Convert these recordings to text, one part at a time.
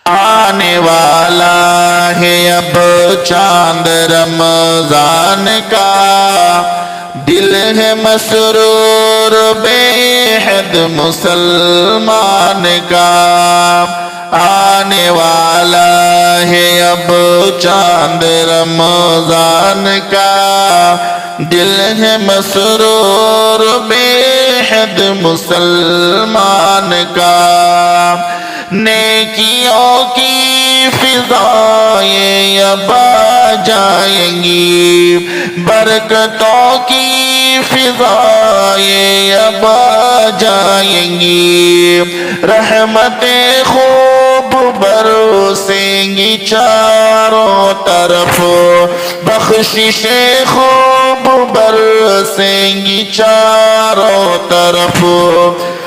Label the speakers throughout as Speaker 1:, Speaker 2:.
Speaker 1: آنے والا ہے اب چاند رمضان کا، دل ہے مسرور بے حد مسلمان کا۔ آنے والا ہے اب چاند رمضان کا، دل ہے مسرور بے حد مسلمان کا۔ نیکیوں کی فضائیں اب آ جائیں گی، برکتوں کی فضائیں اب آ جائیں گی، رحمتیں خوب برسیں گی چاروں طرف، بخششیں خوب برسیں گی چاروں طرف۔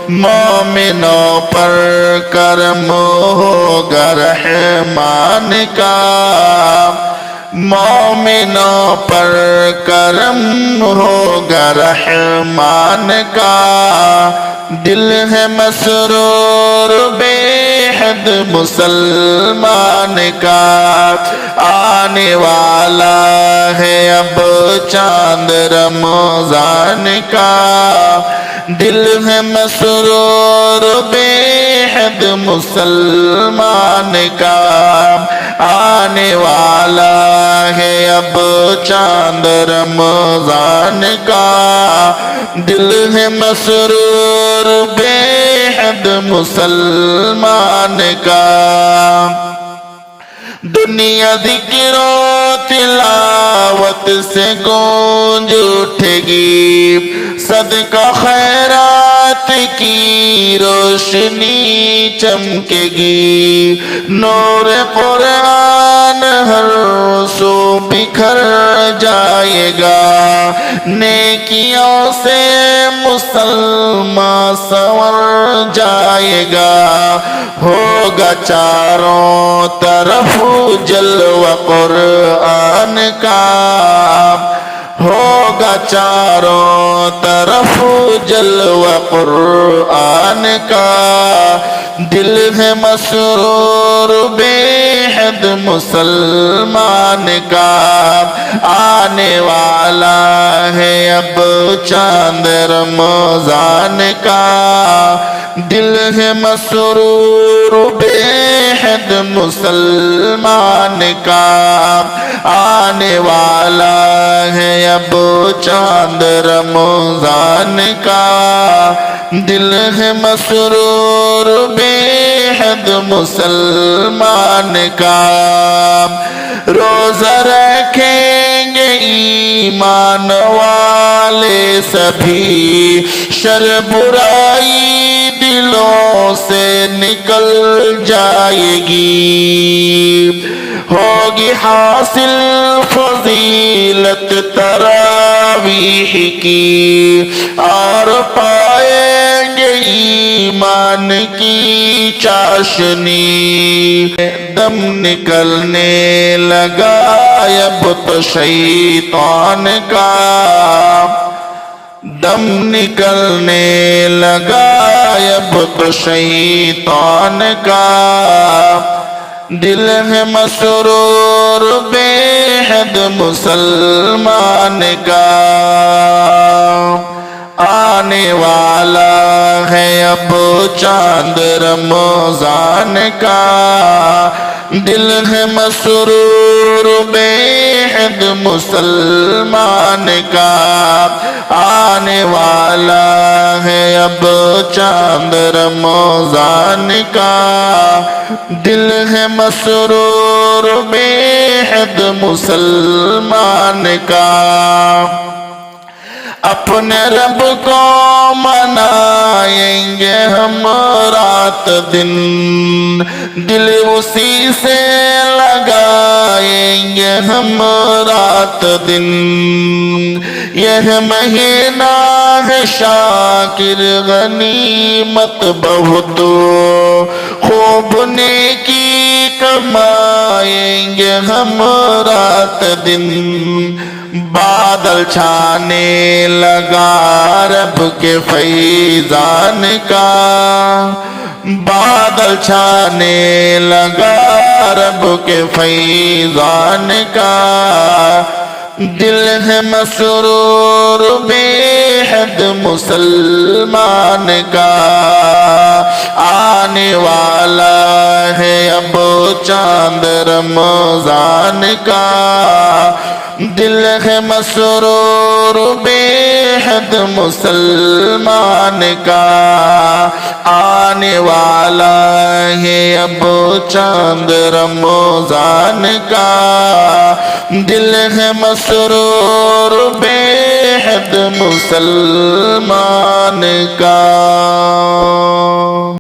Speaker 1: مومنوں پر کرم ہوگا رحمان کا، مومنوں پر کرم ہوگا رحمان کا، دل ہے مسرور بے حد مسلمان کا۔ آنے والا ہے اب چاند رمضان کا، دل ہے مسرور بے حد مسلمان کا۔ آنے والا ہے اب چاند رمضان کا، دل ہے مسرور بے حد مسلمان کا۔ دنیا ذکر و تلاوت سے گونج اٹھے گی، صدقہ خیرات کی روشنی چمکے گی، نور قرآن ہر سو بکھر جائے گا، نیکیوں سے مسلمان سنور جائے گا، ہوگا چاروں طرف جلوہ قرآن کا، ہوگا چاروں طرف جلوہ قرآن کا، دل ہے مسرور بے حد مسلمان کا۔ آنے والا ہے اب چاند رمضان کا، دل ہے مسرور بے حد مسلمان کا۔ آنے والا ہے اب چاند رمضان کا، دل ہے مسرور بے حد مسلمان کا۔ روزہ رکھیں گے ایمان والے سبھی، شر برائی دلوں سے نکل جائے گی، ہوگی حاصل فضیلت تراویح کی، اور پائیں گے ایمان کی چاشنی۔ دم نکلنے لگا اب تو شیطان کا، دم نکلنے لگا اب تو شیطان کا، دل ہے مسرور بے حد مسلمان کا۔ آنے والا ہے اب چاند رمضان کا، دل ہے مسرور بے حد مسلمان کا۔ آنے والا ہے اب چاند رمضان کا، دل ہے مسرور بے حد مسلمان کا۔ اپنے رب کو منائیں گے ہم رات دن، دل اسی سے لگائیں گے ہم رات دن۔ یہ مہینہ ہے شاکر غنیمت بہت، خوب نیکی کمائیں گے ہم رات دن بادل چھانے لگا رب کے فیضان کا بادل چھانے لگا رب کے فیضان کا دل ہے مسرور بے حد مسلمان کا آنے والا ہے اب چاند رمضان کا دل ہے مسرور بے حد مسلمان کا آنے والا ہے اب چاند رمضان کا دل ہے مسرور بے حد مسلمان کا